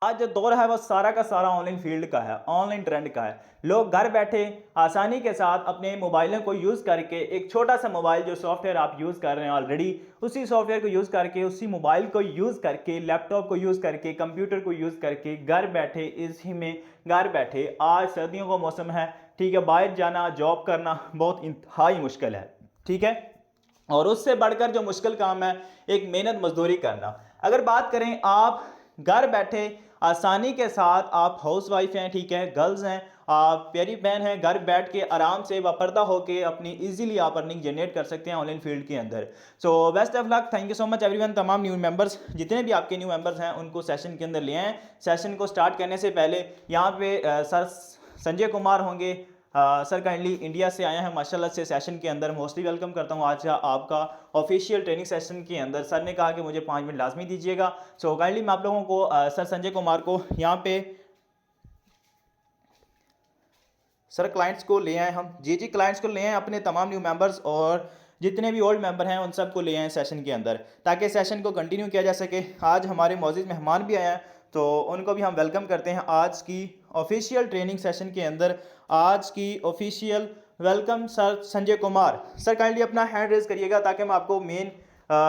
आज जो दौर है वो सारा का सारा ऑनलाइन फील्ड का है, ऑनलाइन ट्रेंड का है। लोग घर बैठे आसानी के साथ अपने मोबाइलों को यूज़ करके एक छोटा सा मोबाइल जो सॉफ्टवेयर आप यूज़ कर रहे हैं ऑलरेडी, उसी सॉफ्टवेयर को यूज़ करके, उसी मोबाइल को यूज़ करके, लैपटॉप को यूज़ करके, कंप्यूटर को यूज़ करके घर बैठे इसी में घर बैठे आज सर्दियों का मौसम है, ठीक है, बाहर जाना जॉब करना बहुत इंतहाई मुश्किल है, ठीक है। और उससे बढ़कर जो मुश्किल काम है एक मेहनत मजदूरी करना। अगर बात करें आप घर बैठे आसानी के साथ, आप हाउस वाइफ हैं, ठीक है, गर्ल्स हैं, आप प्यारी बहन हैं, घर बैठ के आराम से बापर्दा होके अपनी इजीली आप अर्निंग जनरेट कर सकते हैं ऑनलाइन फील्ड के अंदर। So best of luck, thank you so much everyone. तमाम न्यू मेंबर्स जितने भी आपके न्यू मेंबर्स हैं उनको सेशन के अंदर ले आएँ। सेशन को स्टार्ट करने से पहले यहाँ पे सर संजय कुमार होंगे। सर काइंडली इंडिया से आए हैं माशाल्लाह से सेशन के अंदर, मोस्टली वेलकम करता हूँ आज आपका ऑफिशियल ट्रेनिंग सेशन के अंदर। सर ने कहा कि मुझे 5 मिनट लाजमी दीजिएगा। सो काइंडली मैं आप लोगों को सर संजय कुमार को यहाँ पे सर क्लाइंट्स को ले आए, हम जी क्लाइंट्स को ले आए, अपने तमाम न्यू मेंबर्स और जितने भी ओल्ड मेंबर हैं उन सबको ले आए सेशन के अंदर ताकि सेशन को कंटिन्यू किया जा सके। आज हमारे मौजूद मेहमान भी आए हैं तो उनको भी हम वेलकम करते हैं आज की ऑफिशियल ट्रेनिंग सेशन के अंदर। आज की official welcome sir Sanjay Kumar. Sir kindly अपना हैंड रेज करिएगा ताकि हम आपको मेन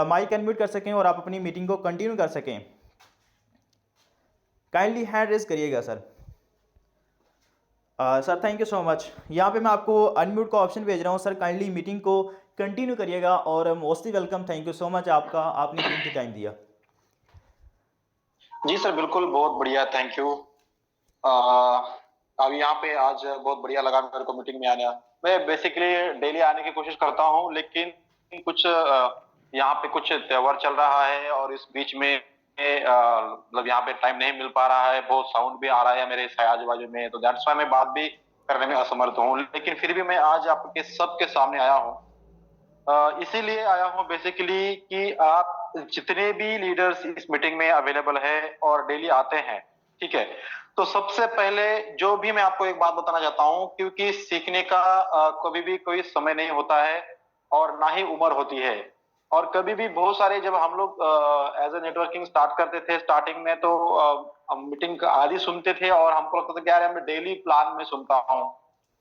माइक अनम्यूट कर सकें और आप अपनी मीटिंग को कंटिन्यू कर सकें। काइंडली हैंड रेज करिएगा sir. Sir thank you so much. यहाँ पे मैं आपको अनम्यूट का ऑप्शन भेज रहा हूँ सर, काइंडली मीटिंग को कंटिन्यू करिएगा और mostly welcome, thank you so much आपका, आपने कीमती टाइम दिया। जी सर बिल्कुल, बहुत बढ़िया, थैंक यू। अब यहाँ पे आज बहुत बढ़िया लगा मेरे को मीटिंग में आना। मैं बेसिकली डेली आने की कोशिश करता हूँ, लेकिन कुछ यहाँ पे कुछ त्योहार चल रहा है और इस बीच में मतलब यहाँ पे टाइम नहीं मिल पा रहा है, बहुत साउंड भी आ रहा है मेरे आजू बाजू में, तो दैट्स व्हाई मैं बात भी करने में असमर्थ हूँ। लेकिन फिर भी मैं आज आपके सबके सामने आया हूँ, इसीलिए आया हूँ बेसिकली कि आप जितने भी लीडर्स इस मीटिंग में अवेलेबल है और डेली आते हैं, ठीक है, तो सबसे पहले जो भी मैं आपको एक बात बताना चाहता हूँ, क्योंकि सीखने का कभी भी कोई समय नहीं होता है और ना ही उम्र होती है। और कभी भी बहुत सारे जब हम लोग एज ए नेटवर्किंग स्टार्ट करते थे, स्टार्टिंग में तो मीटिंग आदि सुनते थे और हमको लगता था कि यार मैं डेली प्लान में सुनता हूँ,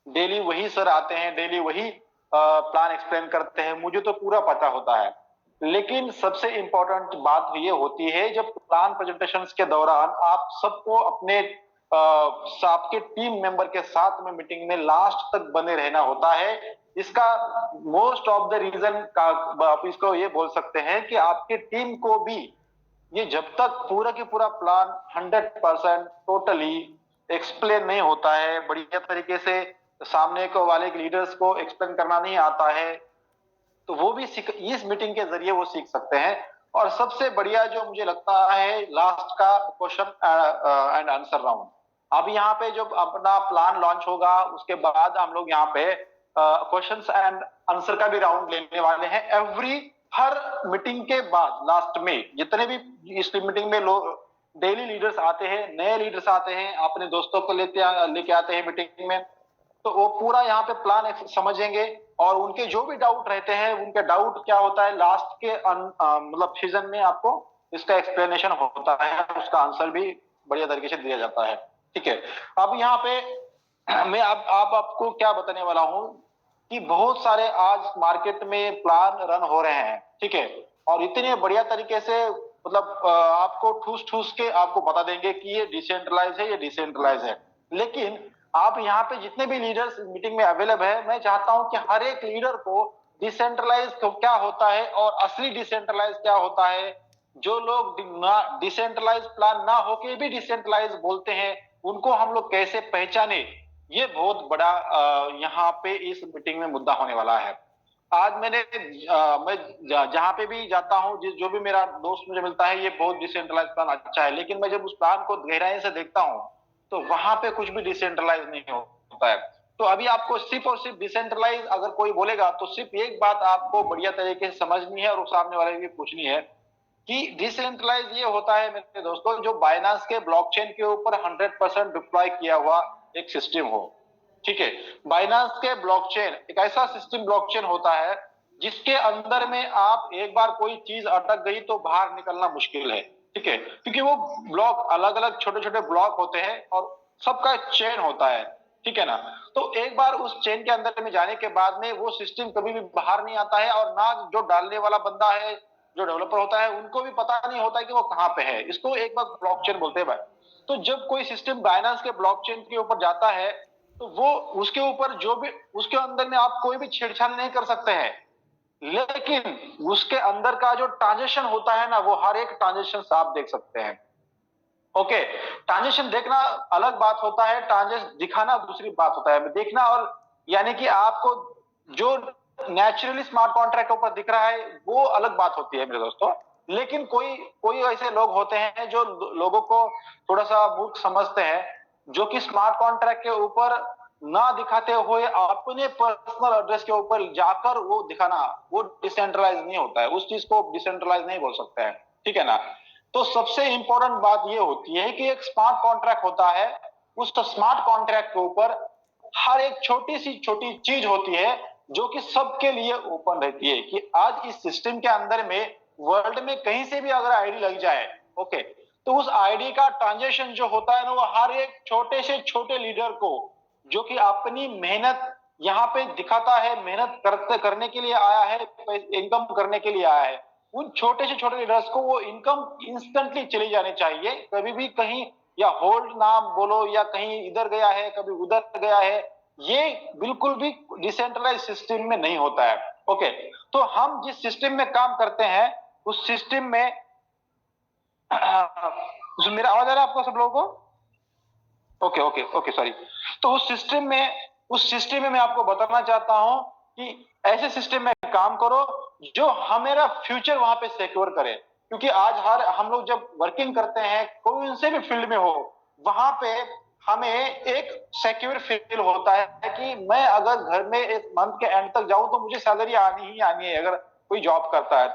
डेली वही सर आते हैं, डेली वही प्लान एक्सप्लेन करते हैं, मुझे तो पूरा पता होता है। लेकिन सबसे इंपॉर्टेंट बात ये होती है जब प्लान प्रेजेंटेशंस के दौरान आप सबको अपने आपके टीम मेंबर के साथ में मीटिंग में लास्ट तक बने रहना होता है। इसका मोस्ट ऑफ द रीजन का आप इसको ये बोल सकते हैं कि आपकी टीम को भी ये जब तक पूरा की पूरा प्लान 100% टोटली एक्सप्लेन नहीं होता है, बढ़िया तरीके से सामने को वाले लीडर्स को एक्सप्लेन करना नहीं आता है, तो वो भी इस मीटिंग के जरिए वो सीख सकते हैं। और सबसे बढ़िया जो मुझे लगता है लास्ट का क्वेश्चन एंड आंसर राउंड। अब यहाँ पे जब अपना प्लान लॉन्च होगा उसके बाद हम लोग यहाँ पे क्वेश्चंस एंड आंसर का भी राउंड लेने वाले हैं। हर मीटिंग के बाद लास्ट में जितने भी इस मीटिंग में लोग डेली लीडर्स आते हैं, नए लीडर्स आते हैं, अपने दोस्तों को लेके आते हैं मीटिंग में, तो वो पूरा यहाँ पे प्लान समझेंगे और उनके जो भी डाउट रहते हैं, उनके डाउट क्या होता है लास्ट के मतलब सीजन में आपको इसका एक्सप्लेनेशन होता है, उसका आंसर भी बढ़िया तरीके से दिया जाता है, ठीक है। अब यहाँ पे मैं आपको क्या बताने वाला हूँ कि बहुत सारे आज मार्केट में प्लान रन हो रहे हैं, ठीक है, और इतने बढ़िया तरीके से मतलब आपको ठूस ठूस के आपको बता देंगे कि ये डिसेंट्रलाइज है, ये डिसेंट्रलाइज है। लेकिन आप यहाँ पे जितने भी लीडर्स मीटिंग में अवेलेबल है, मैं चाहता हूं कि हर एक लीडर को डिसेंट्रलाइज क्या होता है और असली डिसेंट्रलाइज क्या होता है, जो लोग डिसेंट्रलाइज प्लान ना होके भी डिसेंट्रलाइज बोलते हैं, उनको हम लोग कैसे पहचाने, ये बहुत बड़ा यहाँ पे इस मीटिंग में मुद्दा होने वाला है। आज मैं जहां पे भी जाता हूं, जो भी मेरा दोस्त मुझे मिलता है, ये बहुत डिसेंट्रलाइज प्लान अच्छा है, लेकिन मैं जब उस प्लान को गहराई से देखता हूं तो वहां पे कुछ भी डिसेंट्रलाइज नहीं होता है। तो अभी आपको सिर्फ और सिर्फ डिसेंट्रलाइज अगर कोई बोलेगा तो सिर्फ एक बात आपको बढ़िया तरीके से समझनी है और सामने वाले भी पूछनी है कि डिसेंट्रलाइज ये होता है मेरे दोस्तों, जो बाइनांस के ब्लॉकचेन के ऊपर 100% डिप्लॉय किया हुआ एक सिस्टम हो, ठीक है। बाइनांस के ब्लॉकचेन एक ऐसा सिस्टम ब्लॉकचेन होता है जिसके अंदर में आप एक बार कोई चीज अटक गई तो बाहर निकलना मुश्किल है, ठीक है, क्योंकि वो ब्लॉक अलग अलग छोटे छोटे ब्लॉक होते हैं और सबका एक चेन होता है, ठीक है ना। तो एक बार उस चेन के अंदर में जाने के बाद में वो सिस्टम कभी भी बाहर नहीं आता है, और ना जो डालने वाला बंदा है, जो डेवलपर होता है, उनको भी पता नहीं होता है कि वो कहाँ पे है। इसको एक बार ब्लॉकचेन बोलते हैं भाई। तो जब कोई सिस्टम बाइनेंस के ब्लॉकचेन के ऊपर जाता है, तो वो उसके ऊपर जो भी उसके अंदर में आप कोई भी छेड़छाड़ नहीं कर सकते हैं, लेकिन उसके अंदर का जो ट्रांजेक्शन होता है ना, वो हर एक ट्रांजेक्शन आप देख सकते हैं। ओके, ट्रांजेक्शन देखना अलग बात होता है, ट्रांजेक्शन दिखाना दूसरी बात होता है। देखना, और यानी कि आपको जो नेचुरली स्मार्ट कॉन्ट्रैक्ट के ऊपर दिख रहा है वो अलग बात होती है मेरे दोस्तों। लेकिन कोई कोई ऐसे लोग होते हैं जो लोगों को थोड़ा सा मूर्ख समझते हैं, जो कि स्मार्ट कॉन्ट्रैक्ट के ऊपर ना दिखाते हुए अपने पर्सनल एड्रेस के ऊपर जाकर वो दिखाना, वो डिसेंट्रलाइज नहीं होता है। उस चीज को डिसेंट्रलाइज नहीं बोल सकते हैं, ठीक है ना। तो सबसे इंपॉर्टेंट बात ये होती है कि एक स्मार्ट कॉन्ट्रैक्ट होता है, उस स्मार्ट कॉन्ट्रैक्ट के ऊपर हर एक छोटी सी छोटी चीज होती है जो कि सबके लिए ओपन रहती है। कि आज इस सिस्टम के अंदर में वर्ल्ड में कहीं से भी अगर आईडी लग जाए, ओके, तो उस आईडी का ट्रांजेक्शन जो होता है ना, वो हर एक छोटे से छोटे लीडर को, जो कि अपनी मेहनत यहाँ पे दिखाता है, मेहनत करने के लिए आया है, इनकम करने के लिए आया है, उन छोटे से छोटे लीडर्स को वो इनकम इंस्टेंटली चली जानी चाहिए। कभी भी कहीं या होल्ड नाम बोलो, या कहीं इधर गया है कभी उधर गया है, ये बिल्कुल भी डिसेंट्रलाइज सिस्टम में नहीं होता है। ओके, तो हम जिस सिस्टम में काम करते हैं उस सिस्टम में मेरा आवाज आ रहा है आपको सब लोगों को? Okay okay okay, sorry. तो उस सिस्टम में मैं आपको बताना चाहता हूं कि ऐसे सिस्टम में काम करो जो हमारा फ्यूचर वहां पे सिक्योर करे। क्योंकि आज हर हम लोग जब वर्किंग करते हैं, कोई से भी फील्ड में हो, वहां पे हमें एक सिक्योर फील होता है कि मैं अगर घर में एक मंथ के एंड तक जाऊं तो मुझे सैलरी आनी ही आनी है, अगर कोई जॉब करता है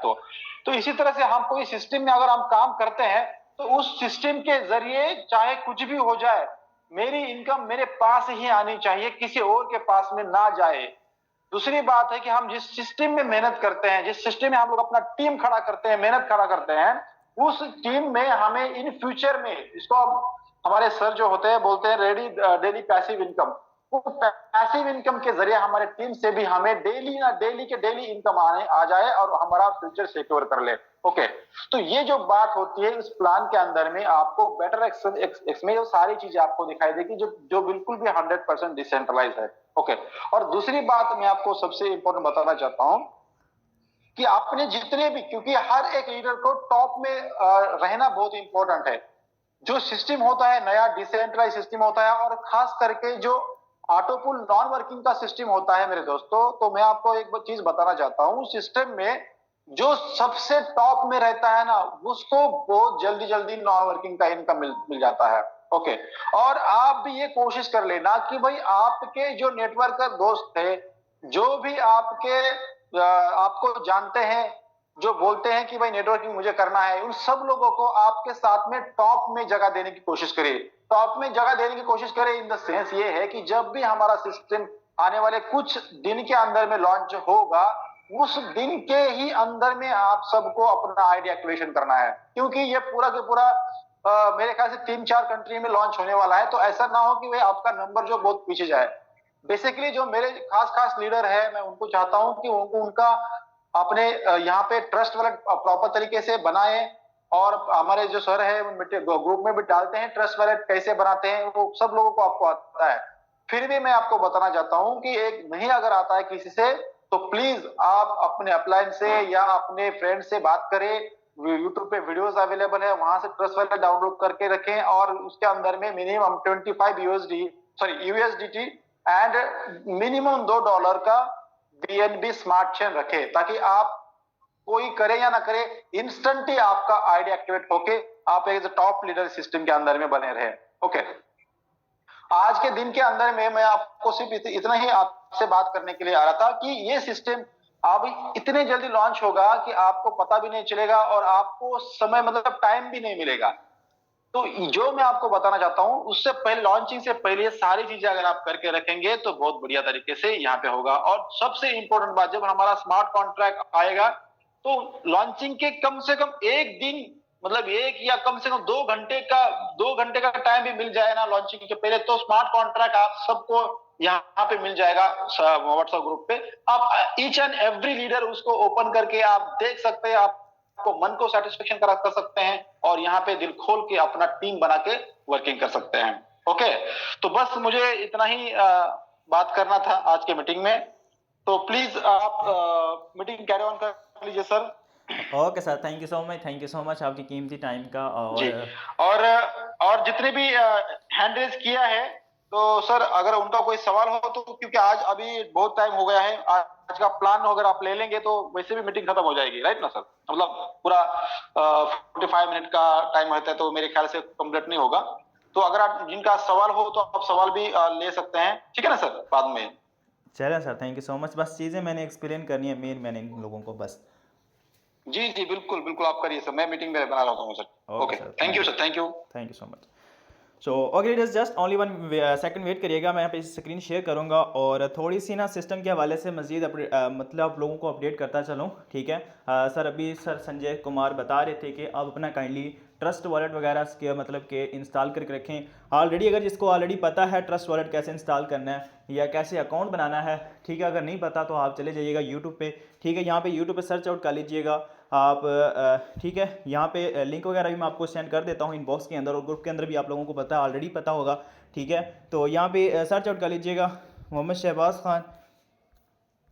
तो इसी तरह से हम कोई सिस्टम में अगर हम काम करते हैं, तो उस सिस्टम के जरिए चाहे कुछ भी हो जाए, मेरी इनकम मेरे पास ही आनी चाहिए, किसी और के पास में ना जाए। दूसरी बात है कि हम जिस सिस्टम में मेहनत करते हैं, जिस सिस्टम में हम लोग अपना टीम खड़ा करते हैं, मेहनत खड़ा करते हैं, उस टीम में हमें इन फ्यूचर में, इसको हमारे सर जो होते हैं बोलते हैं रेडी डेली पैसिव इनकम, वो पैसिव इनकम के जरिए हमारे टीम से भी हमें डेली ना डेली के डेली इनकम आने आ जाए और हमारा फ्यूचर सिक्योर कर ले। ओके, तो ये जो बात होती है इस प्लान के अंदर में, आपको बेटर इसमें जो सारी चीजें आपको दिखाई देगी जो जो बिल्कुल भी 100% डिसेंट्रलाइज है। ओके, और दूसरी बात मैं आपको सबसे इंपॉर्टेंट बताना चाहता हूं कि आपने जितने भी, क्योंकि हर एक लीडर को टॉप में रहना बहुत इंपॉर्टेंट है। जो सिस्टम होता है नया डिसेंट्रलाइज सिस्टम होता है, और खास करके जो ऑटोपुल नॉन वर्किंग का सिस्टम होता है मेरे दोस्तों, तो मैं आपको एक चीज बताना चाहता हूं, सिस्टम में जो सबसे टॉप में रहता है ना, उसको बहुत जल्दी जल्दी नॉन वर्किंग का इनकम मिल जाता है। ओके, और आप भी ये कोशिश कर लेना कि भाई आपके जो नेटवर्क का दोस्त है, जो भी आपको जानते हैं, जो बोलते हैं कि भाई नेटवर्किंग मुझे करना है, उन सब लोगों को आपके साथ में टॉप में जगह देने की कोशिश करिए। टॉप में जगह देने की कोशिश करें इन द सेंस ये है कि जब भी हमारा सिस्टम आने वाले कुछ दिन के अंदर में लॉन्च होगा, उस दिन के ही अंदर में आप सबको अपना आईडी एक्टिवेशन करना है। क्योंकि ये पूरा के पूरा मेरे ख्याल से 3-4 कंट्री में लॉन्च होने वाला है, तो ऐसा ना हो कि भाई आपका नंबर जो बहुत पीछे जाए। बेसिकली जो मेरे खास खास लीडर है, मैं उनको चाहता हूं कि उनका अपने यहाँ पे ट्रस्ट वाला प्रॉपर तरीके से बनाए, और हमारे जो सर है ग्रुप में भी डालते हैं ट्रस्ट वॉलेट कैसे बनाते हैं, वो सब लोगों को आपको आता है। फिर भी मैं आपको बताना चाहता हूं कि एक नहीं अगर आता है किसी से, तो प्लीज आप अपने अपलाइन से या अपने फ्रेंड से बात करें। यूट्यूब पे वीडियोस अवेलेबल है, वहां से ट्रस्ट वॉलेट डाउनलोड करके रखें, और उसके अंदर में मिनिमम 25 यूएसडीटी एंड मिनिमम $2 का बीएनबी स्मार्ट चेन रखे, ताकि आप कोई करे या ना करे, इंस्टेंट ही आपका आईडी एक्टिवेट होके आप एक टॉप लीडर सिस्टम के अंदर में बने रहे। ओके, आज के दिन के अंदर में मैं आपको सिर्फ इतना ही आपसे बात करने के लिए आ रहा था कि ये सिस्टम अब इतने जल्दी लॉन्च होगा कि आपको पता भी नहीं चलेगा, और आपको समय मतलब टाइम भी नहीं मिलेगा। तो जो मैं आपको बताना चाहता हूं, उससे पहले लॉन्चिंग से पहले ये सारी चीजें अगर आप करके रखेंगे तो बहुत बढ़िया तरीके से यहाँ पे होगा। और सबसे इंपॉर्टेंट बात, जब हमारा स्मार्ट कॉन्ट्रैक्ट आएगा तो लॉन्चिंग के कम से कम एक दिन मतलब 1 या कम से कम 2 घंटे का टाइम भी मिल जाए ना लॉन्चिंग के पहले, तो स्मार्ट कॉन्ट्रैक्ट आप सबको यहाँ पे मिल जाएगा व्हाट्सएप ग्रुप पे। आप ईच एंड एवरी लीडर उसको ओपन करके आप देख सकते हैं, आपको मन को सेटिस्फेक्शन कर सकते हैं, और यहाँ पे दिल खोल के अपना टीम बना के वर्किंग कर सकते हैं। ओके, तो बस मुझे इतना ही बात करना था आज के मीटिंग में। तो प्लीज आप मीटिंग कैरी ऑन कर लीजिए sir. Okay sir, thank you so much आपकी कीमती टाइम का। जी, और और जितने भी हैंड रेज किया है, तो सर अगर उनका कोई सवाल हो तो, क्योंकि आज अभी बहुत टाइम हो गया है, आज का प्लान अगर आप ले लेंगे तो वैसे भी मीटिंग खत्म हो जाएगी, राइट ना सर? मतलब पूरा 45 मिनट का टाइम रहता है, तो मेरे ख्याल से कंप्लीट नहीं होगा। तो अगर आप जिनका सवाल हो तो आप सवाल भी ले सकते हैं, ठीक है ना सर, बाद में। चलें sir, thank you so much. बस चीज़ें मैंने एक्सप्लेन करनी है मेन मैंने इन लोगों को बस। जी जी, बिल्कुल बिल्कुल, आप करिए सर, मैं मीटिंग में बना रहा हूँ sir. Okay okay, sir, thank you sir, thank you. Thank you so much. So okay leaders, just only 1 second wait करिएगा, मैं यहाँ पे स्क्रीन शेयर करूँगा और थोड़ी सी ना सिस्टम के हवाले से मज़ीद मतलब आप लोगों को अपडेट करता चलूँ, ठीक है। सर अभी सर संजय कुमार बता रहे थे कि आप अपना काइंडली ट्रस्ट वॉलेट वगैरह के मतलब के इंस्टॉल करके रखें ऑलरेडी। अगर जिसको ऑलरेडी पता है ट्रस्ट वॉलेट कैसे इंस्टॉल करना है या कैसे अकाउंट बनाना है, ठीक है, अगर नहीं पता तो आप चले जाइएगा यूट्यूब पे, ठीक है। यहाँ पे यूट्यूब पे सर्च आउट कर लीजिएगा आप, ठीक है। यहाँ पे लिंक वगैरह भी मैं आपको सेंड कर देता हूँ इनबॉक्स के अंदर, और ग्रुप के अंदर भी आप लोगों को पता है, ऑलरेडी पता होगा, ठीक है। तो यहाँ पे सर्च आउट कर लीजिएगा मोहम्मद शहबाज खान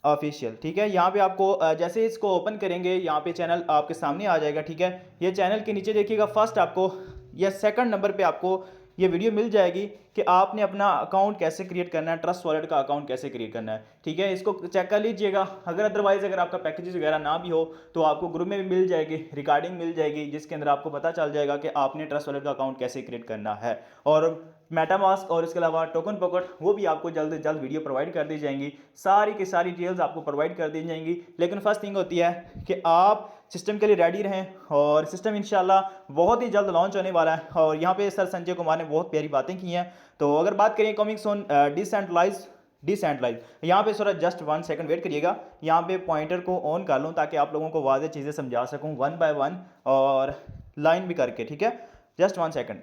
ऑफिशियल, ठीक है। यहाँ पे आपको जैसे इसको ओपन करेंगे यहाँ पे चैनल आपके सामने आ जाएगा, ठीक है। ये चैनल के नीचे देखिएगा फर्स्ट आपको या सेकंड नंबर पे आपको ये वीडियो मिल जाएगी कि आपने अपना अकाउंट कैसे क्रिएट करना है, ट्रस्ट वॉलेट का अकाउंट कैसे क्रिएट करना है, ठीक है। इसको चेक कर लीजिएगा। अगर अदरवाइज़ अगर आपका पैकेजेस वगैरह ना भी हो तो आपको ग्रुप में भी मिल जाएगी, रिकॉर्डिंग मिल जाएगी, जिसके अंदर आपको पता चल जाएगा कि आपने ट्रस्ट वॉलेट का अकाउंट कैसे क्रिएट करना है। और मेटामास्क और इसके अलावा टोकन पॉकेट वो भी आपको जल्द से जल्द वीडियो प्रोवाइड कर दी जाएंगी, सारी की सारी डिटेल्स आपको प्रोवाइड कर दी जाएंगी। लेकिन फर्स्ट थिंग होती है कि आप सिस्टम के लिए रेडी रहें, और सिस्टम इंशाल्लाह बहुत ही जल्द लॉन्च होने वाला है। और यहाँ पे सर संजय कुमार ने बहुत प्यारी बातें की हैं। तो अगर बात करें कमिंग सून डिसेंट्रलाइज, यहाँ पे थोड़ा जस्ट 1 सेकंड वेट करिएगा, यहाँ पे पॉइंटर को ऑन कर लूँ ताकि आप लोगों को वाज़ेह चीज़ें समझा सकूँ 1 बाय 1 और लाइन भी करके, ठीक है। Just 1 second.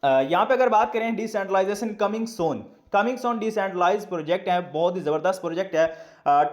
यहाँ पे अगर बात करें decentralization coming soon decentralize project है, बहुत ही ज़बरदस्त प्रोजेक्ट है।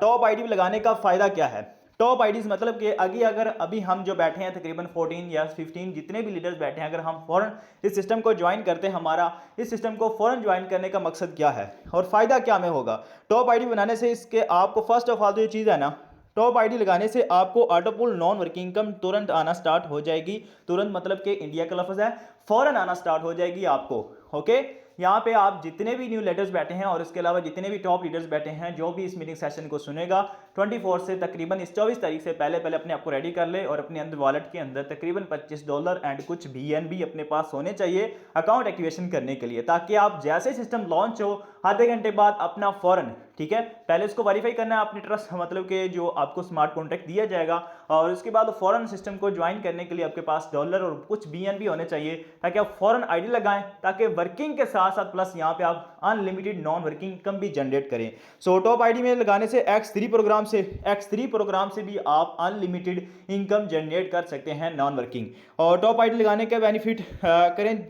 टॉप आईडी लगाने का फ़ायदा क्या है? टॉप आईडीज़ मतलब कि अगर अभी हम जो बैठे हैं तकरीबन 14 या 15 जितने भी लीडर्स बैठे हैं, अगर हम फ़ौरन इस सिस्टम को ज्वाइन करते हैं, हमारा इस सिस्टम को फ़ौरन ज्वाइन करने का मकसद क्या है और फ़ायदा क्या में होगा टॉप आईडी बनाने से? इसके आपको फर्स्ट ऑफ ऑल जो चीज़ है ना, टॉप आईडी लगाने से आपको ऑटोपुल नॉन वर्किंग इनकम तुरंत आना स्टार्ट हो जाएगी। तुरंत मतलब कि इंडिया का लफ्ज़ है, फ़ौरन आना स्टार्ट हो जाएगी आपको। ओके, यहाँ पे आप जितने भी न्यू लीडर्स बैठे हैं और इसके अलावा जितने भी टॉप लीडर्स बैठे हैं, जो भी इस मीटिंग सेशन को सुनेगा 24 से तकरीबन इस 24 तारीख से पहले अपने आप को रेडी कर ले, और अपने अंदर वॉलेट के अंदर तकरीबन $25 एंड कुछ BNB अपने पास होने चाहिए अकाउंट एक्टिवेशन करने के लिए, ताकि आप जैसे सिस्टम लॉन्च हो आधे घंटे बाद अपना फ़ौरन, ठीक है, पहले इसको वेरीफाई करना है अपनी ट्रस्ट मतलब कि जो आपको स्मार्ट कॉन्ट्रैक्ट दिया जाएगा, और उसके बाद फ़ौरन सिस्टम को ज्वाइन करने के लिए आपके पास डॉलर और कुछ BNB होने चाहिए, ताकि आप फ़ौरन आईडी लगाएं, ताकि वर्किंग के साथ साथ प्लस यहाँ पे आप अनलिमिटेड नॉन वर्किंग इनकम भी जनरेट करें। सो टॉप आईडी में लगाने से X3 प्रोग्राम से भी आप अनलिमिटेड इनकम जनरेट कर सकते हैं नॉन वर्किंग। और टॉप आईडी लगाने के बेनिफिट करें,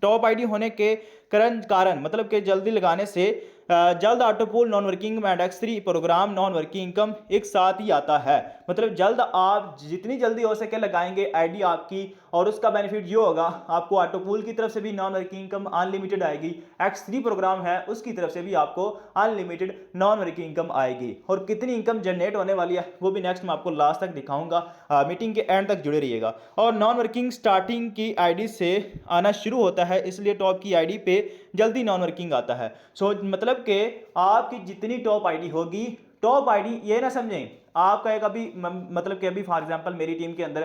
टॉप आईडी होने के कारण मतलब कि जल्दी लगाने से जल्द autopool non working and X3 programme non working income एक साथ ही आता है। मतलब जल्द आप जितनी जल्दी हो सके लगाएंगे आईडी आपकी, और उसका बेनिफिट ये होगा आपको ऑटोपूल की तरफ से भी नॉन वर्किंग इनकम अनलिमिटेड आएगी, X3 प्रोग्राम है उसकी तरफ से भी आपको अनलिमिटेड नॉन वर्किंग इनकम आएगी। और कितनी इनकम जनरेट होने वाली है वो भी नेक्स्ट मैं आपको लास्ट तक दिखाऊंगा, मीटिंग के एंड तक जुड़े रहिएगा। और नॉन वर्किंग स्टार्टिंग की आईडी से आना शुरू होता है, इसलिए टॉप की आईडी पे जल्दी नॉन वर्किंग आता है। सो मतलब कि आपकी जितनी टॉप आईडी होगी, टॉप आईडी ये ना समझें आपका एक अभी मतलब कि अभी फॉर एग्जांपल मेरी टीम के अंदर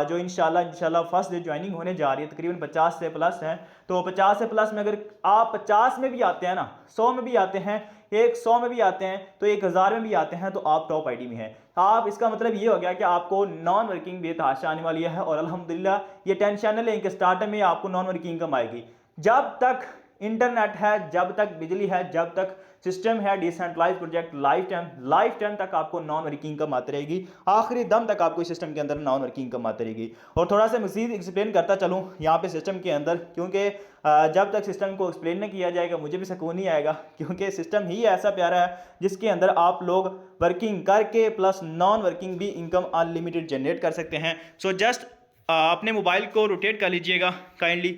जो इंशाल्लाह फर्स्ट डे ज्वाइनिंग होने जा रही है तकरीबन 50 से प्लस हैं, तो 50 से प्लस में अगर आप 50 में भी आते हैं ना, 100 में भी आते हैं, 100 में भी आते हैं, तो 1000 में भी आते हैं, तो आप टॉप आईडी में हैं। आप इसका मतलब ये हो गया कि आपको नॉन वर्किंग बेतहाशा आने वाली है, और अल्हम्दुलिल्लाह ये टेंशन न लें कि स्टार्टिंग में आपको नॉन वर्किंग इनकम आएगी। जब तक इंटरनेट है, जब तक बिजली है, जब तक सिस्टम है, डिसेंट्रलाइज प्रोजेक्ट, लाइफ टाइम तक आपको नॉन वर्किंग इनकम आती रहेगी, आखिरी दम तक आपको इस सिस्टम के अंदर नॉन वर्किंग इनकम आती रहेगी। और थोड़ा सा मज़ीद एक्सप्लेन करता चलूँ यहाँ पे सिस्टम के अंदर, क्योंकि जब तक सिस्टम को एक्सप्लेन नहीं किया जाएगा मुझे भी सुकून नहीं आएगा, क्योंकि सिस्टम ही ऐसा प्यारा है जिसके अंदर आप लोग वर्किंग करके प्लस नॉन वर्किंग भी इनकम अनलिमिटेड जनरेट कर सकते हैं। सो जस्ट अपने मोबाइल को रोटेट कर लीजिएगा काइंडली,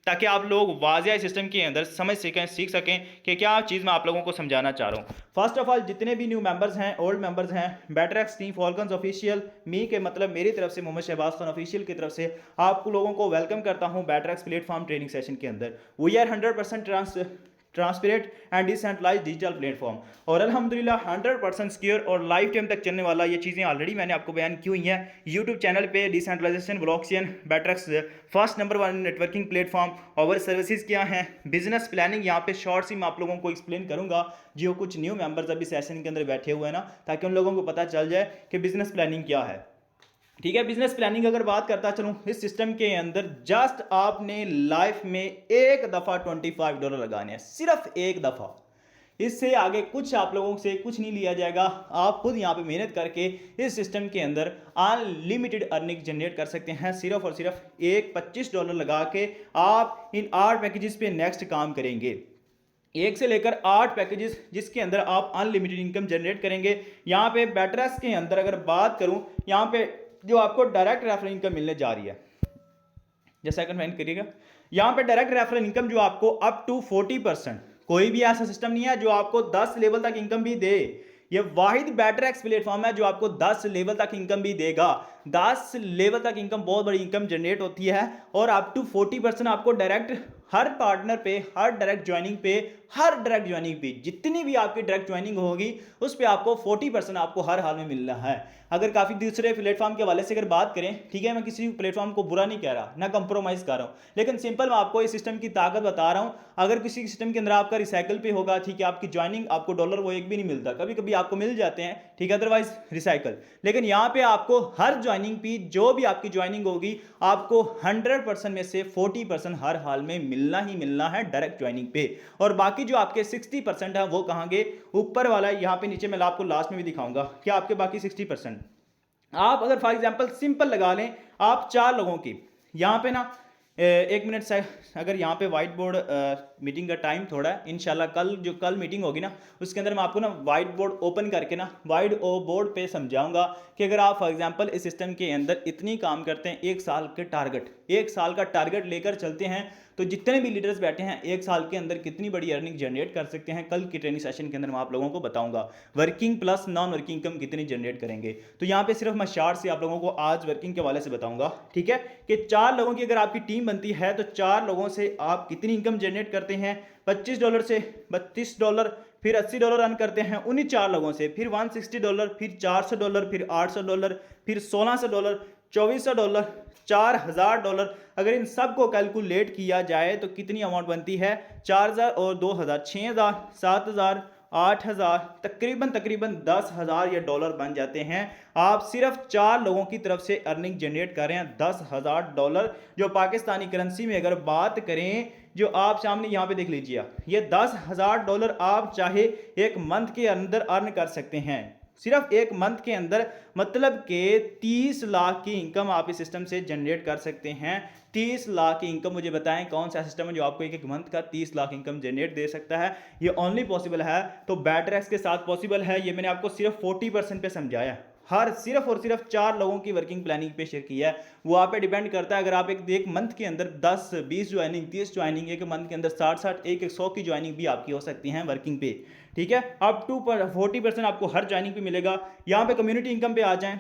ताकि आप लोग वाज़िया सिस्टम के अंदर समझ सकें, सीख सकें कि क्या चीज़ मैं आप लोगों को समझाना चाह रहा हूँ। फर्स्ट ऑफ ऑल, जितने भी न्यू मेंबर्स हैं, ओल्ड मेंबर्स हैं, बैटरएक्स टीम फॉल्कन्स ऑफिशियल मी के मतलब मेरी तरफ से, मोहम्मद शहबाज खान ऑफिशियल की तरफ से आप लोगों को वेलकम करता हूँ बैटरएक्स प्लेटफॉर्म ट्रेनिंग सेशन के अंदर। We are 100% transparent and decentralized digital platform, और अल्हम्दुलिल्लाह 100% सिक्योर और लाइफ टाइम तक चलने वाला। ये चीज़ें ऑलरेडी मैंने आपको बयान की हुई हैं यूट्यूब चैनल पे। Decentralization, blockchain, BatterX first number 1 networking platform. और सर्विसेज क्या हैं, बिजनेस प्लानिंग, यहाँ पे शॉर्ट्स ही मैं आप लोगों को एक्सप्लेन करूँगा, जो कुछ न्यू मेंबर्स अभी सेशन के अंदर बैठे हुए हैं ना, ताकि उन लोगों को पता चल जाए कि बिजनेस प्लानिंग क्या है। ठीक है, बिजनेस प्लानिंग अगर बात करता चलूँ इस सिस्टम के अंदर, जस्ट आपने लाइफ में एक दफ़ा $25 लगाने हैं, सिर्फ एक दफ़ा। इससे आगे कुछ आप लोगों से कुछ नहीं लिया जाएगा। आप खुद यहाँ पे मेहनत करके इस सिस्टम के अंदर अनलिमिटेड अर्निंग जनरेट कर सकते हैं। सिर्फ और सिर्फ एक $25 लगा के आप इन 8 पैकेजेस पे नेक्स्ट काम करेंगे। 1 से लेकर 8 पैकेजेस जिसके अंदर आप अनलिमिटेड इनकम जनरेट करेंगे। यहाँ पे बैटरएक्स के अंदर अगर बात करूँ, यहाँ पे जो आपको डायरेक्ट रेफरल इनकम मिलने जा रही है, जैसा कमेंट करिएगा, यहाँ पे डायरेक्ट रेफरल इनकम जो आपको अप टू 40%, कोई भी ऐसा सिस्टम नहीं है जो आपको 10 लेवल तक इनकम भी दे। ये वाहिद बैटरएक्स प्लेटफॉर्म है जो आपको 10 लेवल तक इनकम भी देगा। 10 लेवल तक इनकम, बहुत बड़ी इनकम जनरेट होती है, और अप टू 40% आपको डायरेक्ट हर पार्टनर पे, हर डायरेक्ट ज्वाइनिंग पे जितनी भी आपकी डायरेक्ट ज्वाइनिंग होगी उस पे आपको 40% आपको हर हाल में मिल रहा है। अगर काफ़ी दूसरे प्लेटफॉर्म के हवाले से अगर बात करें, ठीक है, मैं किसी प्लेटफॉर्म को बुरा नहीं कह रहा, ना कंप्रोमाइज़ कर रहा हूँ, लेकिन सिंपल मैं आपको इस सिस्टम की ताकत बता रहा हूँ। अगर किसी सिस्टम के अंदर आपका रिसाइकल पे होगा, ठीक है, आपकी ज्वाइनिंग, आपको डॉलर वो एक भी नहीं मिलता, कभी कभी आपको मिल जाते हैं, ठीक है, अदरवाइज रिसाइकल, लेकिन यहाँ पे आपको हर ज्वाइनिंग पे, जो भी आपकी ज्वाइनिंग होगी, आपको 100% में से 40% हर हाल में मिलना ही मिलना है डायरेक्ट ज्वाइनिंग पे। और बाकी जो आपके 60% है वो कहाँ गए, ऊपर वाला यहाँ पे नीचे मैं आपको लास्ट में भी दिखाऊंगा कि आपके बाकी 60%। आप अगर फॉर एग्जांपल सिंपल लगा लें, आप 4 लोगों की यहाँ पे ना, एक मिनट से, अगर यहाँ पे वाइट बोर्ड मीटिंग का टाइम थोड़ा है, इंशाल्लाह कल मीटिंग होगी ना, उसके अंदर मैं आपको ना वाइट बोर्ड ओपन करके ना वाइट बोर्ड पे समझाऊंगा कि अगर आप फॉर एग्जांपल इस सिस्टम के अंदर इतनी काम करते हैं, 1 साल का टारगेट लेकर चलते हैं, तो जितने भी लीडर्स बैठे हैं 1 साल के अंदर कितनी बड़ी अर्निंग जनरेट कर सकते हैं। कल की ट्रेनिंग सेशन के अंदर मैं आप लोगों को बताऊंगा working plus non working income कितनी जनरेट करेंगे। तो यहाँ पे सिर्फ मैं शार्ट से आप लोगों को आज वर्किंग के हवाले से बताऊंगा, ठीक है, कि 4 लोगों की अगर आपकी टीम बनती है तो 4 लोगों से आप कितनी इनकम जनरेट करते हैं। $25 से $32, फिर $80 अर्न करते हैं उन्हीं 4 लोगों से, फिर $160, फिर $400, फिर $800, फिर $1600, $2400, $4000। अगर इन सब को कैलकुलेट किया जाए तो कितनी अमाउंट बनती है, 4000 और 2000, 6000, 7000, 8000, तकरीबन 10,000 ये डॉलर बन जाते हैं। आप सिर्फ 4 लोगों की तरफ से अर्निंग जनरेट कर रहे हैं $10,000, जो पाकिस्तानी करेंसी में अगर बात करें, जो आप सामने यहाँ पे देख लीजिए, ये $10,000 आप चाहे एक मंथ के अंदर अर्न कर सकते हैं, सिर्फ एक मंथ के अंदर, मतलब कि 30 लाख की इनकम आप इस सिस्टम से जनरेट कर सकते हैं। 30 लाख की इनकम, मुझे बताएं कौन सा सिस्टम है जो आपको एक मंथ का 30 लाख इनकम जनरेट दे सकता है। ये ओनली पॉसिबल है तो बैटरएक्स के साथ पॉसिबल है। ये मैंने आपको सिर्फ 40% पे समझाया, हर सिर्फ और सिर्फ 4 लोगों की वर्किंग प्लानिंग पे शेयर किया है। वो आप पे डिपेंड करता है, अगर आप एक मंथ के अंदर 10, 20 ज्वाइनिंग, 30 ज्वाइनिंग, एक मंथ के अंदर 60, 100 की ज्वाइनिंग भी आपकी हो सकती है वर्किंग पे, ठीक है। अप टू 40% आपको हर ज्वाइनिंग पे मिलेगा। यहाँ पे कम्युनिटी इनकम पे आ जाएं,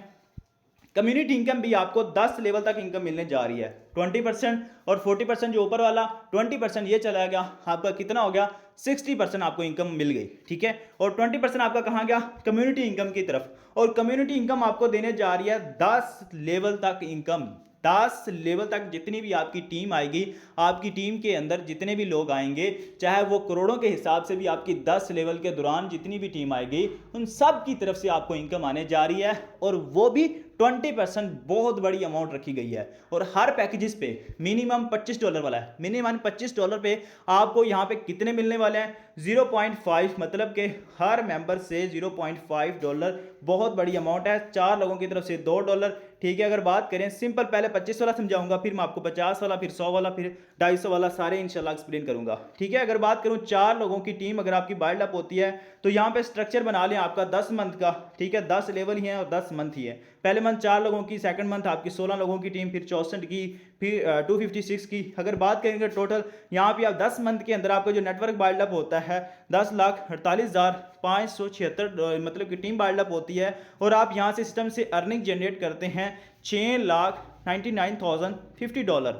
कम्युनिटी इनकम भी आपको 10 लेवल तक इनकम मिलने जा रही है। 20% और 40% जो ऊपर वाला 20% ये चला गया, आपका कितना हो गया, 60% आपको इनकम मिल गई, ठीक है। और 20% आपका कहाँ गया, कम्युनिटी इनकम की तरफ। और कम्युनिटी इनकम आपको देने जा रही है 10 लेवल तक इनकम, 10 लेवल तक जितनी भी आपकी टीम आएगी, आपकी टीम के अंदर जितने भी लोग आएंगे, चाहे वो करोड़ों के हिसाब से भी आपकी 10 लेवल के दौरान जितनी भी टीम आएगी, उन सब की तरफ से आपको इनकम आने जा रही है, और वो भी 20%। बहुत बड़ी अमाउंट रखी गई है। और हर पैकेजेस पे मिनिमम $25 वाला है। मिनिमम $25 पे आपको यहाँ पे कितने मिलने वाले हैं? 0.5, मतलब कि हर मेंबर से $0.5। बहुत बड़ी अमाउंट है। 4 लोगों की तरफ से $2। ठीक है, अगर बात करें सिंपल, पहले 25 वाला समझाऊंगा, फिर मैं आपको 50 वाला, फिर 100 वाला, फिर 250 वाला सारे इंशाल्लाह एक्सप्लेन करूंगा। ठीक है, अगर बात करूं 4 लोगों की टीम अगर आपकी बाइल्ड अप होती है, तो यहाँ पे स्ट्रक्चर बना लें आपका 10 मंथ का। ठीक है, 10 लेवल ही है और 10 मंथ ही है। पहले मंथ 4 लोगों की, सेकंड मंथ आपकी 16 लोगों की टीम, फिर 64 की, फिर 256 की। अगर बात करेंगे टोटल, यहाँ पे आप 10 मंथ के अंदर आपका जो नेटवर्क बाइल्ड अप होता है 10,48,576, मतलब कि टीम बाइल्ड अप होती है। और आप यहाँ से सिस्टम से अर्निंग जनरेट करते हैं $6,99,050,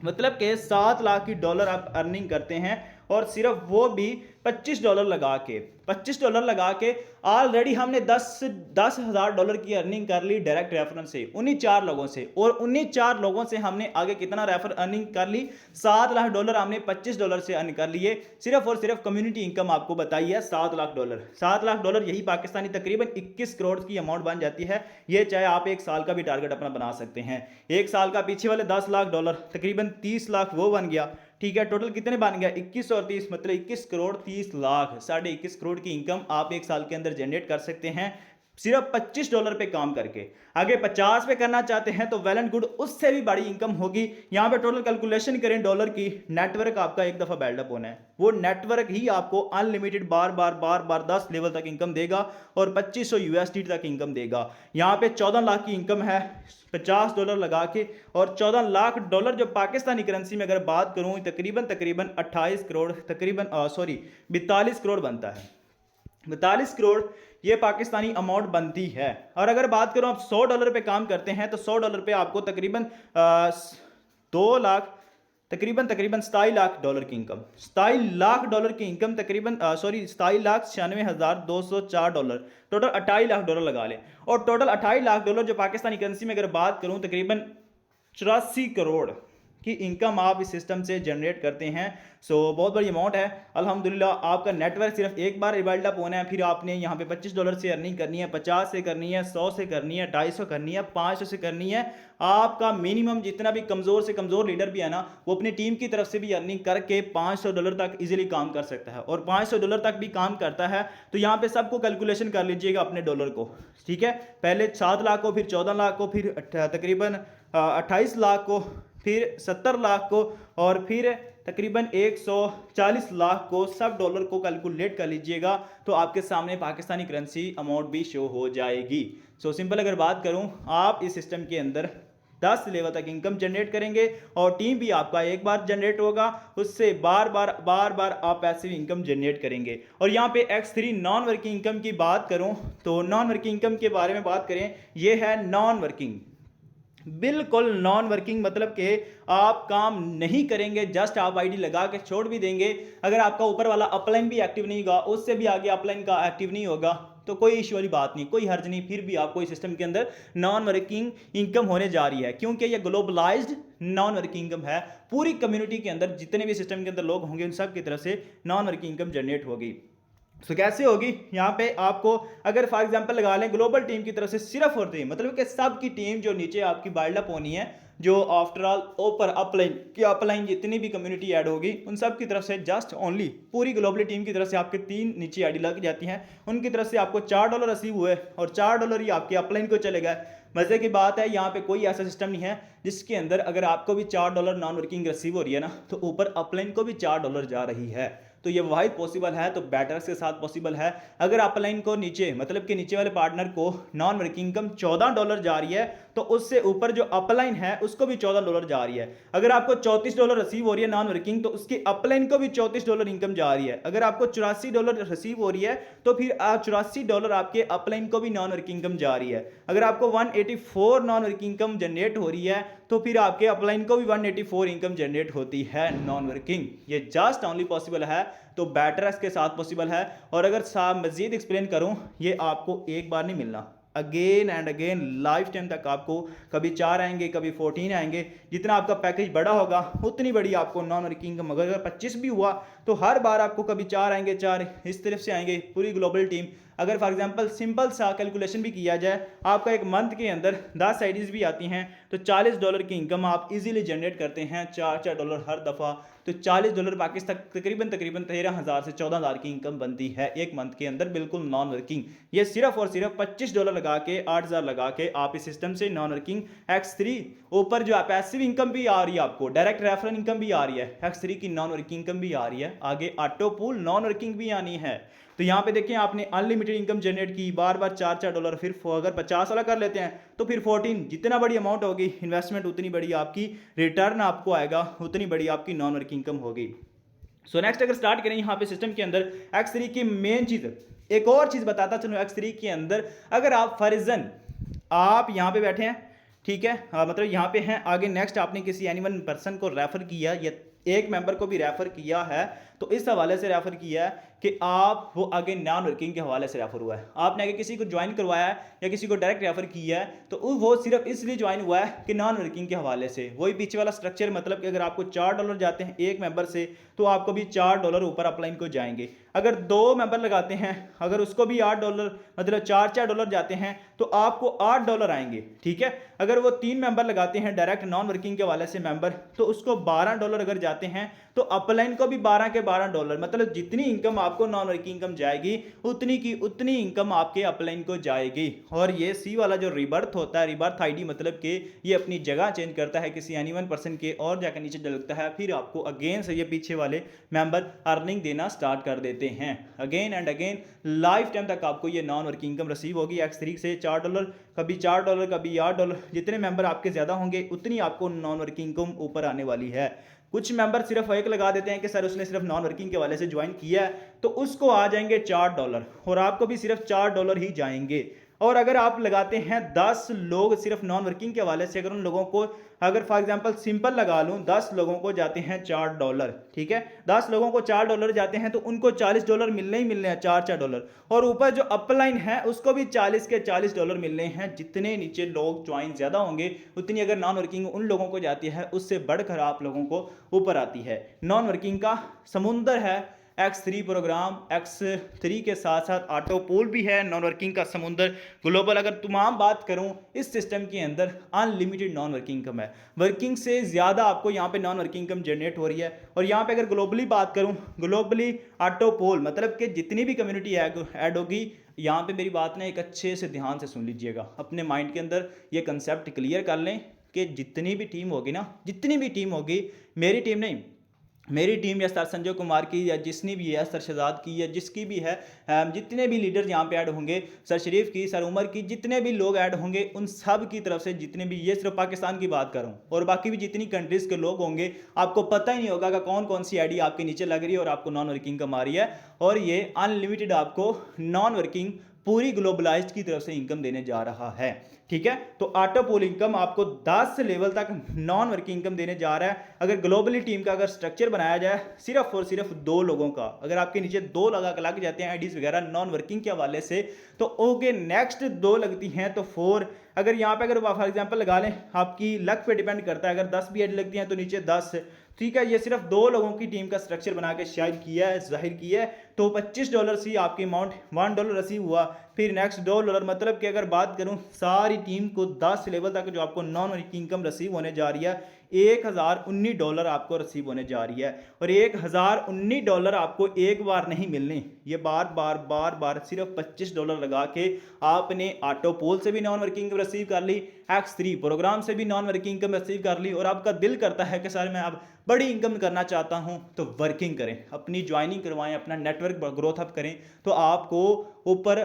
मतलब कि 7 लाख की डॉलर आप अर्निंग करते हैं। और सिर्फ वो भी $25 लगा के, $25 लगा के ऑलरेडी हमने $10,000 की अर्निंग कर ली डायरेक्ट रेफरेंस से, उन्हीं 4 लोगों से। और उन्हीं 4 लोगों से हमने आगे कितना रेफर अर्निंग कर ली? $7 लाख हमने $25 से अर्न कर लिए। सिर्फ और सिर्फ कम्युनिटी इनकम आपको बताई है $7 लाख। $7 लाख यही पाकिस्तानी तकरीबन 21 करोड़ की अमाउंट बन जाती है। ये चाहे आप 1 साल का भी टारगेट अपना बना सकते हैं। 1 साल का पीछे वाले $10 लाख, तकरीबन 30 लाख वो बन गया। ठीक है, टोटल कितने बन गया? 21 और 30, मतलब 21 करोड़ 30 लाख, 21.5 करोड़ की इनकम आप 1 साल के अंदर जनरेट कर सकते हैं, सिर्फ $25 पे काम करके। आगे 50 पे करना चाहते हैं तो वेल एंड गुड, उससे भी बड़ी इनकम होगी। यहाँ पे टोटल कैलकुलेशन करें डॉलर की, नेटवर्क आपका एक दफा बिल्डअप होना है, वो नेटवर्क ही आपको अनलिमिटेड बार बार 10 लेवल तक इनकम देगा और $2500 तक इनकम देगा। यहाँ पे 14 लाख की इनकम है $50 लगा के, और $14 लाख जो पाकिस्तानी करेंसी में अगर बात करूं तकरीबन 28 करोड़, तकरीबन 42 करोड़ बनता है। 42 करोड़ ये पाकिस्तानी अमाउंट बनती है। और अगर बात करूं आप $100 पे काम करते हैं तो $100 पे आपको तकरीबन 2 लाख, तकरीबन $27 लाख की इनकम, $27 लाख की इनकम, तकरीबन $27,96,204, टोटल $28 लाख लगा लें। और टोटल $28 लाख जो पाकिस्तानी करेंसी में अगर बात करूं तकरीबन 84 करोड़ की इनकम आप इस सिस्टम से जनरेट करते हैं। सो बहुत बड़ी अमाउंट है। अल्हम्दुलिल्लाह आपका नेटवर्क सिर्फ एक बार बिल्ड अप होना है, फिर आपने यहाँ पे $25 से अर्निंग करनी है, 50 से करनी है, 100 से करनी है, 250 करनी है, 500 से करनी है। आपका मिनिमम जितना भी कमज़ोर से कमज़ोर लीडर भी है ना, वो अपनी टीम की तरफ से भी अर्निंग करके $500 तक इजीली काम कर सकता है। और $500 तक भी काम करता है तो यहाँ पे सबको कैलकुलेशन कर लीजिएगा अपने डॉलर को। ठीक है, पहले 7 लाख को, फिर 14 लाख को, फिर तकरीबन 28 लाख को, फिर 70 लाख को, और फिर तकरीबन 140 लाख को, सब डॉलर को कैलकुलेट कर लीजिएगा तो आपके सामने पाकिस्तानी करेंसी अमाउंट भी शो हो जाएगी। सो सिंपल अगर बात करूं, आप इस सिस्टम के अंदर 10 लेवल तक इनकम जनरेट करेंगे और टीम भी आपका एक बार जनरेट होगा, उससे बार बार आप पैसिव इनकम जनरेट करेंगे। और यहाँ पे X3 नॉन वर्किंग इनकम की बात करूं तो नॉन वर्किंग इनकम के बारे में बात करें, ये है नॉन वर्किंग, बिल्कुल नॉन वर्किंग, मतलब कि आप काम नहीं करेंगे, जस्ट आप आईडी लगा के छोड़ भी देंगे। अगर आपका ऊपर वाला अपलाइन भी एक्टिव नहीं होगा, उससे भी आगे अपलाइन का एक्टिव नहीं होगा तो कोई इश्यू वाली बात नहीं, कोई हर्ज नहीं, फिर भी आपको इस सिस्टम के अंदर नॉन वर्किंग इनकम होने जा रही है, क्योंकि ये ग्लोबलाइज्ड नॉन वर्किंग इनकम है। पूरी कम्युनिटी के अंदर जितने भी सिस्टम के अंदर लोग होंगे उन सब की तरफ से नॉन वर्किंग इनकम जनरेट होगी। तो कैसे होगी? यहाँ पे आपको अगर फॉर एग्जांपल लगा लें ग्लोबल टीम की तरफ से सिर्फ और सिर्फ, मतलब कि सब की टीम जो नीचे आपकी बाइल्ड अप होनी है, जो आफ्टर ऑल ऊपर अपलाइन की अपलाइन जितनी भी कम्युनिटी ऐड होगी उन सब की तरफ से जस्ट ओनली पूरी ग्लोबल टीम की तरफ से आपके 3 नीचे आईडी लग जाती हैं, उनकी तरफ से आपको $4 रिसीव हुए और $4 ही आपके अपलाइन को चले गए। मजे की बात है यहाँ पे कोई ऐसा सिस्टम नहीं है जिसके अंदर अगर आपको भी $4 नॉन वर्किंग रिसीव हो रही है ना, तो ऊपर अपलाइन को भी $4 जा रही है। तो ये वाहिद पॉसिबल है, तो बैटर्स के साथ पॉसिबल है। अगर अपलाइन को नीचे, मतलब कि नीचे वाले पार्टनर को नॉन वर्किंग इनकम $14 जा रही है तो उससे ऊपर जो अपलाइन है उसको भी $14 जा रही है। अगर आपको $34 रिसीव हो रही है नॉन वर्किंग तो उसकी अपलाइन को भी $34 इनकम जा रही है। अगर आपको $84 रिसीव हो रही है तो फिर $84 आपके अपलाइन को भी नॉन वर्किंग इनकम जा रही है। अगर आपको 184 नॉन वर्किंग इनकम जनरेट हो रही है तो फिर आपके अपलाइन को भी 184 इनकम जनरेट होती है नॉन वर्किंग। ये जस्ट ओनली पॉसिबल है, तो बैटर्स के साथ पॉसिबल है। और अगर मजीद एक्सप्लेन करूं, ये आपको एक बार नहीं मिलना, again and again life time तक आपको कभी 4 आएंगे, कभी 14 आएंगे। जितना आपका पैकेज बड़ा होगा उतनी बड़ी आपको नॉन वर्किंग इनकम। अगर 25 भी हुआ तो हर बार आपको कभी 4 आएंगे, 4 इस तरफ से आएंगे पूरी ग्लोबल टीम। अगर फॉर एग्जांपल सिंपल सा कैलकुलेशन भी किया जाए, आपका एक मंथ के अंदर 10 आईडीज भी आती हैं तो $40 की इनकम आप इजीली जनरेट करते हैं, $4 हर दफ़ा। तो $40 पाकिस्तान तकरीबन 13,000 से 14,000 की इनकम बनती है एक मंथ के अंदर, बिल्कुल नॉन वर्किंग। ये सिर्फ और सिर्फ $25 लगा के, 8,000 लगा के आप इस सिस्टम से नॉन वर्किंग X3 ऊपर जो पैसिव इनकम भी आ रही है, आपको डायरेक्ट रेफरल इनकम भी आ रही है, X3 की नॉन वर्किंग इनकम भी आ रही है, आगे ऑटो पूल नॉन वर्किंग भी आनी है। तो यहाँ पे देखिए आपने अनलिमिटेड इनकम जनरेट की, बार बार $4 फिर अगर 50 वाला कर लेते हैं तो फिर 14, जितना बड़ी अमाउंट होगी इन्वेस्टमेंट उतनी बड़ी आपकी रिटर्न आपको आएगा, उतनी बड़ी आपकी नॉन वर्किंग इनकम होगी। सो नेक्स्ट अगर स्टार्ट करें यहाँ पे सिस्टम के अंदर X3 की मेन चीज़, एक और चीज़ बताता चलो X3 के अंदर। अगर आप फर्जन आप यहाँ पे बैठे हैं, ठीक है, मतलब यहाँ पे हैं, आगे नेक्स्ट आपने किसी एनिमल पर्सन को रेफर किया या एक मेंबर को भी रेफर किया है, तो इस हवाले से रेफर किया है कि आप वो आगे नॉन वर्किंग के हवाले से रेफर हुआ है। आपने आगे किसी को ज्वाइन करवाया है या किसी को डायरेक्ट रेफर किया है तो वो सिर्फ इसलिए ज्वाइन हुआ है कि नॉन वर्किंग के हवाले से। वही पीछे वाला स्ट्रक्चर, मतलब कि अगर आपको $4 जाते हैं एक मेंबर से तो आपको भी $4 ऊपर अपलाइन को जाएंगे। अगर 2 मेंबर लगाते हैं, अगर उसको भी $8 मतलब $4 जाते हैं तो आपको $8 आएंगे, ठीक है। अगर वो 3 मेंबर लगाते हैं डायरेक्ट नॉन वर्किंग के हवाले से मेंबर, तो उसको $12 अगर जाते हैं तो अपलाइन को भी 12 के $12, मतलब जितनी इनकम आपको नॉन वर्किंग इनकम जाएगी उतनी की उतनी इनकम आपके अपलाइन को जाएगी। और ये सी वाला जो रिबर्थ होता है, रिबर्थ आईडी मतलब कि ये अपनी जगह चेंज करता है किसी एनिमल पर्सन के और जाकर नीचे लगता है, फिर आपको अगेन से ये पीछे वाले मेंबर अर्निंग देना स्टार्ट कर देते हैं। Again and again life time तक आपको ये नॉन वर्किंग इनकम रिसीव होगी X3 से। $4 कभी $4 कभी $8, जितने मेंबर आपके ज्यादा होंगे उतनी आपको नॉन वर्किंग इनकम ऊपर आने वाली है। कुछ मेंबर सिर्फ एक लगा देते हैं कि सर उसने सिर्फ नॉन वर्किंग के वाले से ज्वाइन किया है तो उसको आ जाएंगे $4 और आपको भी सिर्फ $4 ही जाएंगे। और अगर आप लगाते हैं 10 लोग सिर्फ नॉन वर्किंग के हवाले से, अगर उन लोगों को अगर फॉर एग्जांपल सिंपल लगा लूं 10 लोगों को जाते हैं $4, ठीक है, 10 लोगों को $4 जाते हैं तो उनको $40 मिलने ही मिलने हैं, $4 और ऊपर जो अपलाइन है उसको भी 40 के $40 मिलने हैं। जितने नीचे लोग ज्वाइन ज्यादा होंगे उतनी अगर नॉन वर्किंग उन लोगों को जाती है उससे बढ़कर आप लोगों को ऊपर आती है। नॉन वर्किंग का समुंदर है X3 प्रोग्राम, X3 के साथ साथ ऑटो पूल भी है, नॉन वर्किंग का समुंदर ग्लोबल। अगर तमाम बात करूं इस सिस्टम के अंदर अनलिमिटेड नॉन वर्किंग इनकम है, वर्किंग से ज़्यादा आपको यहाँ पे नॉन वर्किंग इनकम जनरेट हो रही है। और यहाँ पे अगर ग्लोबली बात करूं, ग्लोबली ऑटो पूल मतलब कि जितनी भी कम्युनिटी ऐड होगी, यहाँ पे मेरी बात ना एक अच्छे से ध्यान से सुन लीजिएगा, अपने माइंड के अंदर ये कंसेप्ट क्लियर कर लें कि जितनी भी टीम होगी ना, जितनी भी टीम होगी, मेरी टीम नहीं, मेरी टीम या सर संजय कुमार की या जिसनी भी है, सर शहजाद की या जिसकी भी है, जितने भी लीडर यहाँ पे ऐड होंगे, सर शरीफ की, सर उमर की, जितने भी लोग ऐड होंगे उन सब की तरफ से जितने भी, ये सिर्फ पाकिस्तान की बात कर रहा हूँ, और बाकी भी जितनी कंट्रीज़ के लोग होंगे आपको पता ही नहीं होगा कि कौन कौन सी आईडी आपके नीचे लग रही है और आपको नॉन वर्किंग कमा रही है। और ये अनलिमिटेड आपको नॉन वर्किंग पूरी ग्लोबलाइज्ड की तरफ से इनकम देने जा रहा है, ठीक है। तो ऑटो पूल इनकम आपको 10 लेवल तक नॉन वर्किंग इनकम देने जा रहा है। अगर ग्लोबली टीम का अगर स्ट्रक्चर बनाया जाए सिर्फ और सिर्फ 2 लोगों का, अगर आपके नीचे 2 लग जाते हैं आईडीज वगैरह नॉन वर्किंग के हवाले से, तो ओके नेक्स्ट 2 लगती हैं तो 4। अगर यहाँ पे अगर फॉर एग्जांपल लगा लें, आपकी लक पे डिपेंड करता है, अगर 10 भी आईडी लगती हैं तो नीचे 10, ठीक है। ये सिर्फ 2 लोगों की टीम का स्ट्रक्चर बना के शायद किया है, जाहिर किया है, तो $25 से आपकी अमाउंट $1 रिसीव हुआ। फिर नेक्स्ट $2, मतलब कि अगर बात करूं सारी टीम को 10 लेवल तक जो आपको नॉन वर्किंग इनकम रिसीव होने जा रही है, $1019 आपको रिसीव होने जा रही है। और $1019 आपको एक बार नहीं मिलने, ये बार बार सिर्फ $25 लगा के आपने ऑटो पोल से भी नॉन वर्किंग इनकम रिसीव कर ली, X3 प्रोग्राम से भी नॉन वर्किंग इनकम रिसीव कर ली, और आपका दिल करता है कि सर मैं अब बड़ी इनकम करना चाहता हूं, तो वर्किंग करें, अपनी ज्वाइनिंग करवाएं, अपना नेटवर्क ग्रोथ अप करें, तो आपको ऊपर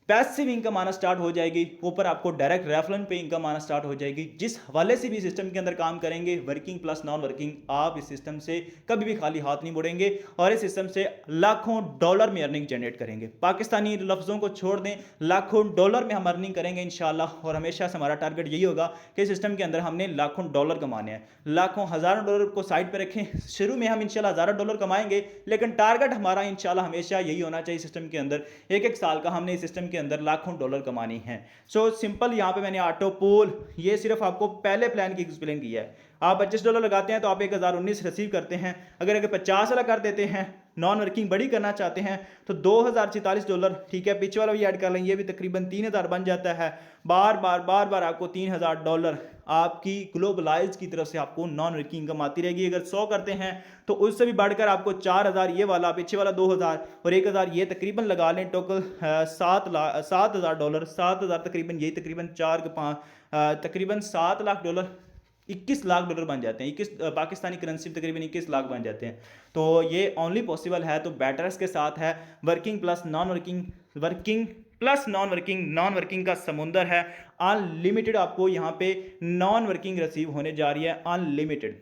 पैसिव इनकम आना स्टार्ट हो जाएगी, ऊपर आपको डायरेक्ट रेफरल पे इनकम आना स्टार्ट हो जाएगी। जिस हवाले से भी सिस्टम के अंदर काम करेंगे, वर्किंग प्लस नॉन वर्किंग, आप इस सिस्टम से कभी भी खाली हाथ नहीं मुड़ेंगे और इस सिस्टम से लाखों डॉलर में अर्निंग जनरेट करेंगे। पाकिस्तानी लफ्जों को छोड़ दें, लाखों डॉलर में हम अर्निंग करेंगे इंशाल्लाह। और हमेशा से हमारा टारगेट यही होगा कि सिस्टम के अंदर हमने लाखों डॉलर कमाने हैं, लाखों हज़ारों डॉलर को साइड पर रखें। शुरू में हम इंशाल्लाह हज़ारों डॉलर कमाएंगे, लेकिन टारगेट हमारा इंशाल्लाह हमेशा यही होना चाहिए सिस्टम के अंदर, 1-1 साल का हमने इस सिस्टम के अंदर लाखों डॉलर कमानी है। सो सिंपल यहाँ पे मैंने ऑटो पोल ये सिर्फ आपको पहले प्लान की एक्सप्लेन किया है। आप $25 लगाते हैं तो आप 1019 रिसीव करते हैं। अगर 50 वाला कर देते हैं, नॉन वर्किंग बड़ी करना चाहते हैं तो $2046, ठीक है, पीछे वाला भी ऐड कर लें, ये भी तकरीबन 3000 बन जाता है। बार बार आपको $3000 आपकी ग्लोबलाइज की तरफ से आपको नॉन वर्किंग इनकम आती रहेगी। अगर 100 करते हैं तो उससे भी बढ़कर आपको 4000 ये वाला, पीछे वाला 2000 और 1000 ये तकरीबन लगा लें, टोटल $7000, 7000 तकरीबन, यही तकरीबन 4 के 5 तकरीबन $7 लाख, $21 लाख बन जाते हैं। 21 पाकिस्तानी करेंसी तकरीबन 21 लाख बन जाते हैं। तो ये ओनली पॉसिबल है तो बेटर्स के साथ है। Working plus non working, working plus non working, non working का समुंदर है। अनलिमिटेड आपको यहाँ पे नॉन वर्किंग रिसीव होने जा रही है, अनलिमिटेड,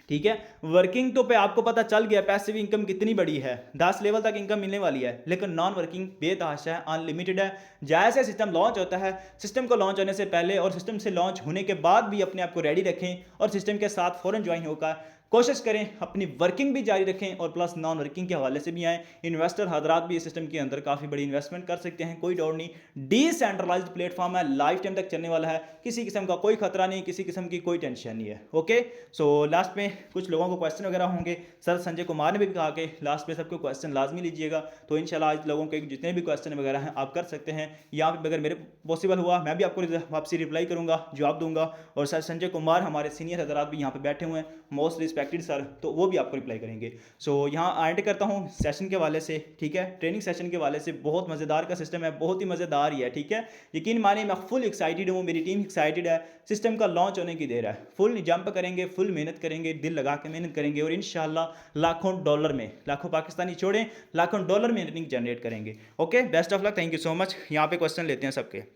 ठीक है। वर्किंग तो पे आपको पता चल गया पैसिव इनकम कितनी बड़ी है, 10 लेवल तक इनकम मिलने वाली है, लेकिन नॉन वर्किंग बेतहाशा है, अनलिमिटेड है। जैसे सिस्टम लॉन्च होता है, सिस्टम को लॉन्च होने से पहले और सिस्टम से लॉन्च होने के बाद भी अपने आप को रेडी रखें और सिस्टम के साथ फौरन ज्वाइन होकर कोशिश करें अपनी वर्किंग भी जारी रखें और प्लस नॉन वर्किंग के हवाले से भी आएँ। इन्वेस्टर हजरात भी इस सिस्टम के अंदर काफ़ी बड़ी इन्वेस्टमेंट कर सकते हैं, कोई डाउट नहीं। डिसेंट्रलाइज्ड प्लेटफॉर्म है, लाइफ टाइम तक चलने वाला है, किसी किस्म का कोई खतरा नहीं, किसी किस्म की कोई टेंशन नहीं है। ओके, सो लास्ट में कुछ लोगों को क्वेश्चन वगैरह होंगे। सर संजय कुमार ने भी कहा कि लास्ट में सबको क्वेश्चन लाजमी लीजिएगा, तो इंशाल्लाह आज लोगों के जितने भी क्वेश्चन वगैरह हैं आप कर सकते हैं। यहाँ पर अगर मेरे पॉसिबल हुआ मैं भी आपको वापसी रिप्लाई करूँगा, जवाब दूंगा। और सर संजय कुमार हमारे सीनियर हजरात भी यहाँ पर बैठे हुए हैं, मोस्ट रिस्पेक्टेड सर, तो वो भी आपको रिप्लाई करेंगे। सो यहाँ एंड करता हूँ सेशन के वाले से, ठीक है, ट्रेनिंग सेशन के वाले से। बहुत मज़ेदार का सिस्टम है, बहुत ही मज़ेदार ही है, ठीक है। यकीन मानिए मैं फुल एक्साइटेड हूँ, मेरी टीम एक्साइटेड है, सिस्टम का लॉन्च होने की देर है। फुल जंप करेंगे, फुल मेहनत करेंगे, दिल लगा के मेहनत करेंगे और इंशाल्लाह लाखों डॉलर में, लाखों पाकिस्तानी छोड़ें, लाखों डॉलर में अर्निंग जनरेट करेंगे। Okay, best of luck, thank you so much. यहाँ पे क्वेश्चन लेते हैं सबके।